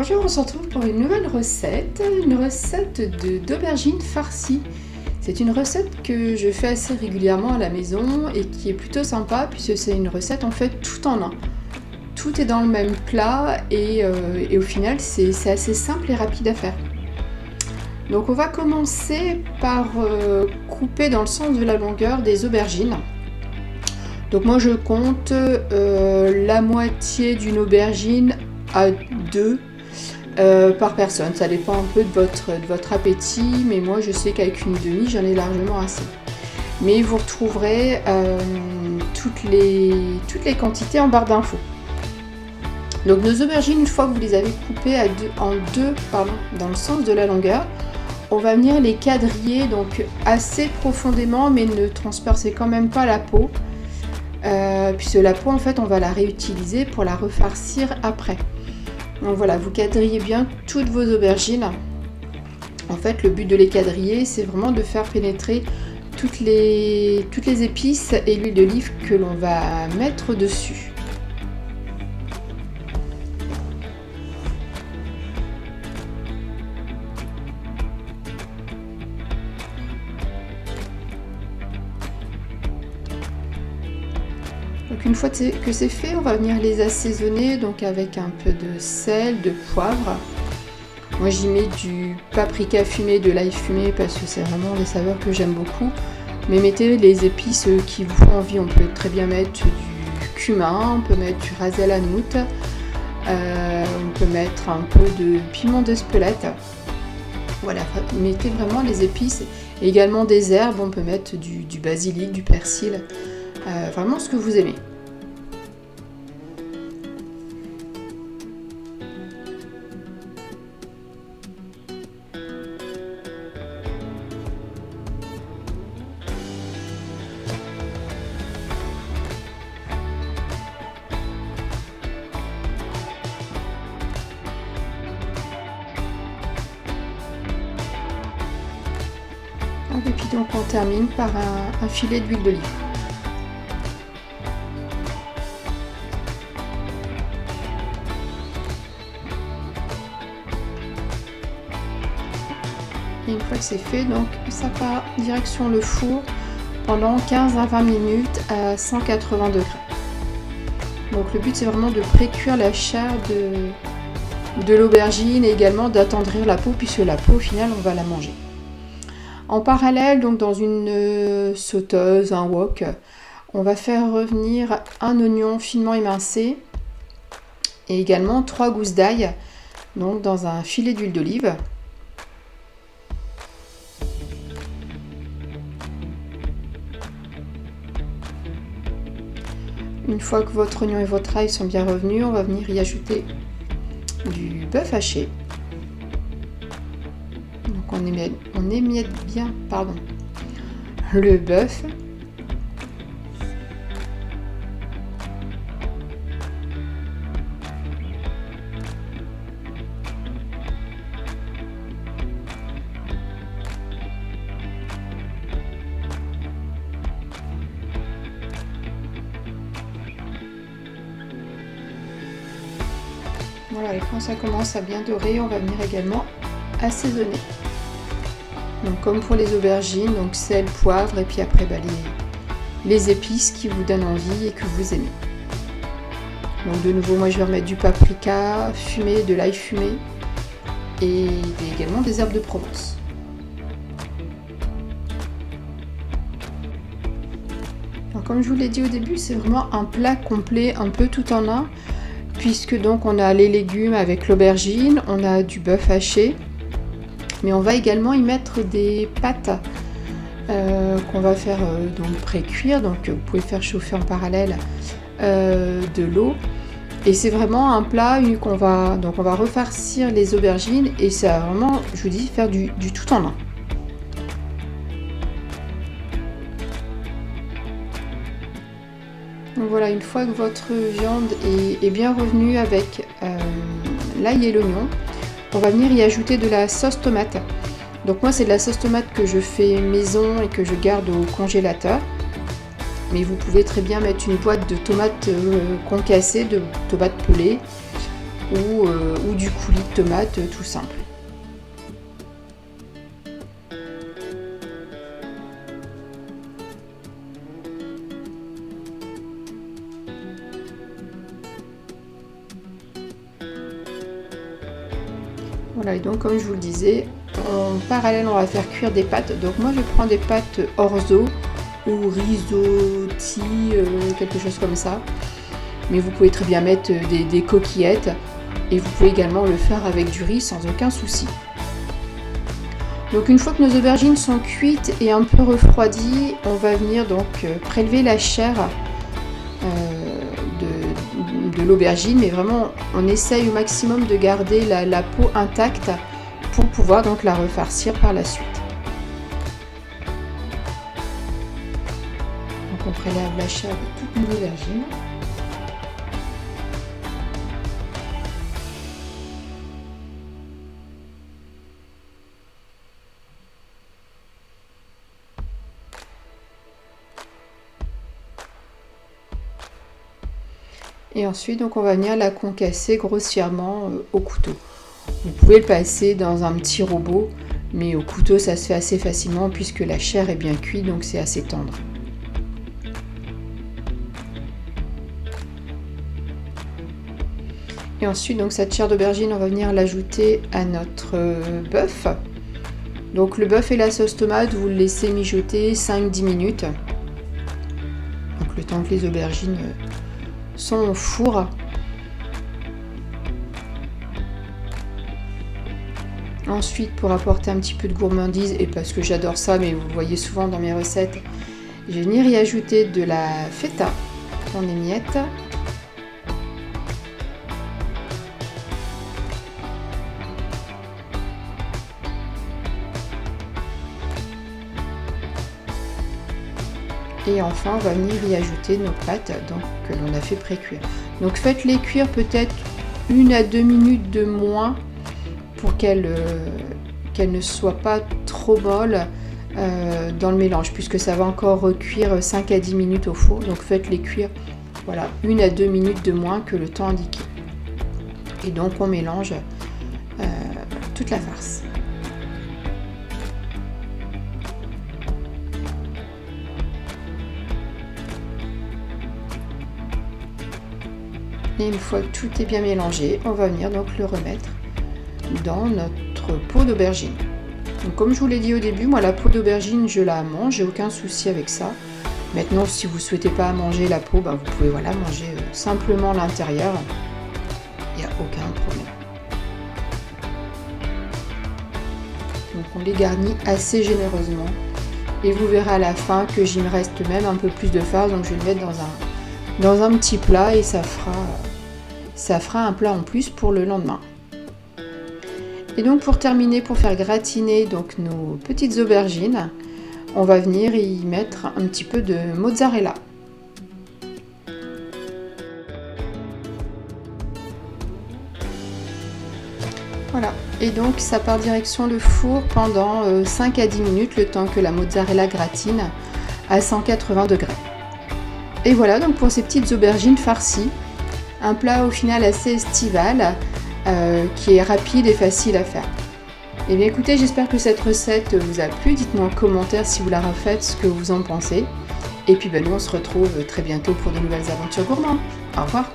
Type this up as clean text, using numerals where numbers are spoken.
Bonjour, on se retrouve pour une nouvelle recette, d'aubergines farcies. C'est une recette que je fais assez régulièrement à la maison et qui est plutôt sympa puisque c'est une recette en fait tout en un. Tout est dans le même plat et au final c'est assez simple et rapide à faire. Donc on va commencer par couper dans le sens de la longueur des aubergines. Donc moi je compte la moitié d'une aubergine à 2 par personne. Ça dépend un peu de votre appétit, mais moi je sais qu'avec une demi j'en ai largement assez. Mais vous retrouverez toutes les quantités en barre d'infos. Donc nos aubergines, une fois que vous les avez coupées en deux dans le sens de la longueur, on va venir les quadriller donc assez profondément, mais ne transpercez quand même pas la peau. Puisque la peau en fait on va la réutiliser pour la refarcir après. Donc voilà, vous quadrillez bien toutes vos aubergines. En fait le but de les quadriller c'est vraiment de faire pénétrer toutes les épices et l'huile d'olive que l'on va mettre dessus. Donc une fois que c'est fait, on va venir les assaisonner donc avec un peu de sel, de poivre. Moi j'y mets du paprika fumé, de l'ail fumé parce que c'est vraiment des saveurs que j'aime beaucoup. Mais mettez les épices qui vous font envie. On peut très bien mettre du cumin, on peut mettre du ras el hanout, on peut mettre un peu de piment d'Espelette. Voilà, mettez vraiment les épices et également des herbes. On peut mettre du basilic, du persil. Vraiment ce que vous aimez. Et puis donc on termine par un filet d'huile d'olive. Et une fois que c'est fait, donc ça part direction le four pendant 15 à 20 minutes à 180 degrés. Donc le but c'est vraiment de pré-cuire la chair de l'aubergine et également d'attendrir la peau puisque la peau au final on va la manger. En parallèle, donc dans une sauteuse, un wok, on va faire revenir un oignon finement émincé et également 3 gousses d'ail donc dans un filet d'huile d'olive. Une fois que votre oignon et votre ail sont bien revenus, on va venir y ajouter du bœuf haché. Donc on émiette bien le bœuf. Voilà, et quand ça commence à bien dorer, on va venir également assaisonner. Donc comme pour les aubergines, donc sel, poivre et puis après les épices qui vous donnent envie et que vous aimez. Donc de nouveau, moi je vais remettre du paprika fumé, de l'ail fumé et également des herbes de Provence. Alors, comme je vous l'ai dit au début, c'est vraiment un plat complet, un peu tout en un, puisque donc on a les légumes avec l'aubergine, on a du bœuf haché, mais on va également y mettre des pâtes qu'on va faire donc pré-cuire. Donc vous pouvez faire chauffer en parallèle de l'eau. Et c'est vraiment un plat qu'on va refarcir les aubergines et ça va vraiment, je vous dis, faire du tout en un. Donc voilà, une fois que votre viande est bien revenue avec l'ail et l'oignon, on va venir y ajouter de la sauce tomate. Donc moi c'est de la sauce tomate que je fais maison et que je garde au congélateur. Mais vous pouvez très bien mettre une boîte de tomates concassées, de tomates pelées, ou du coulis de tomate tout simple. Voilà, et donc comme je vous le disais, en parallèle on va faire cuire des pâtes. Donc moi je prends des pâtes orzo ou risotti, quelque chose comme ça. Mais vous pouvez très bien mettre des coquillettes et vous pouvez également le faire avec du riz sans aucun souci. Donc une fois que nos aubergines sont cuites et un peu refroidies, on va venir donc prélever la chair de l'aubergine, mais vraiment on essaye au maximum de garder la peau intacte pour pouvoir donc la refarcir par la suite. Donc on prélève la chair de toutes nos aubergines. Et ensuite, donc, on va venir la concasser grossièrement au couteau. Vous pouvez le passer dans un petit robot, mais au couteau, ça se fait assez facilement puisque la chair est bien cuite, donc c'est assez tendre. Et ensuite, donc, cette chair d'aubergine, on va venir l'ajouter à notre bœuf. Donc le bœuf et la sauce tomate, vous le laissez mijoter 5-10 minutes. Donc le temps que les aubergines sont au four. Ensuite, pour apporter un petit peu de gourmandise, et parce que j'adore ça, mais vous voyez souvent dans mes recettes, je vais venir y ajouter de la feta en émiettes. Et enfin, on va venir y ajouter nos pâtes que l'on a fait pré-cuire. Donc faites-les cuire peut-être 1 à 2 minutes de moins pour qu'elles ne soient pas trop molles dans le mélange, puisque ça va encore recuire 5 à 10 minutes au four. Donc faites-les cuire 1 à 2 minutes de moins que le temps indiqué. Et donc on mélange toute la farce. Et une fois que tout est bien mélangé, on va venir donc le remettre dans notre pot d'aubergine. Donc comme je vous l'ai dit au début, moi la peau d'aubergine je la mange, j'ai aucun souci avec ça. Maintenant si vous ne souhaitez pas manger la peau, vous pouvez manger simplement l'intérieur, il n'y a aucun problème. Donc on les garnit assez généreusement et vous verrez à la fin que j'y me reste même un peu plus de farce, donc je vais le mettre dans un petit plat et ça fera un plat en plus pour le lendemain. Et donc pour terminer, pour faire gratiner donc nos petites aubergines, on va venir y mettre un petit peu de mozzarella. Voilà, et donc ça part direction le four pendant 5 à 10 minutes, le temps que la mozzarella gratine à 180 degrés. Et voilà donc pour ces petites aubergines farcies, un plat au final assez estival, qui est rapide et facile à faire. Et bien écoutez, j'espère que cette recette vous a plu, dites-moi en commentaire si vous la refaites, ce que vous en pensez. Et puis nous on se retrouve très bientôt pour de nouvelles aventures gourmandes. Au revoir.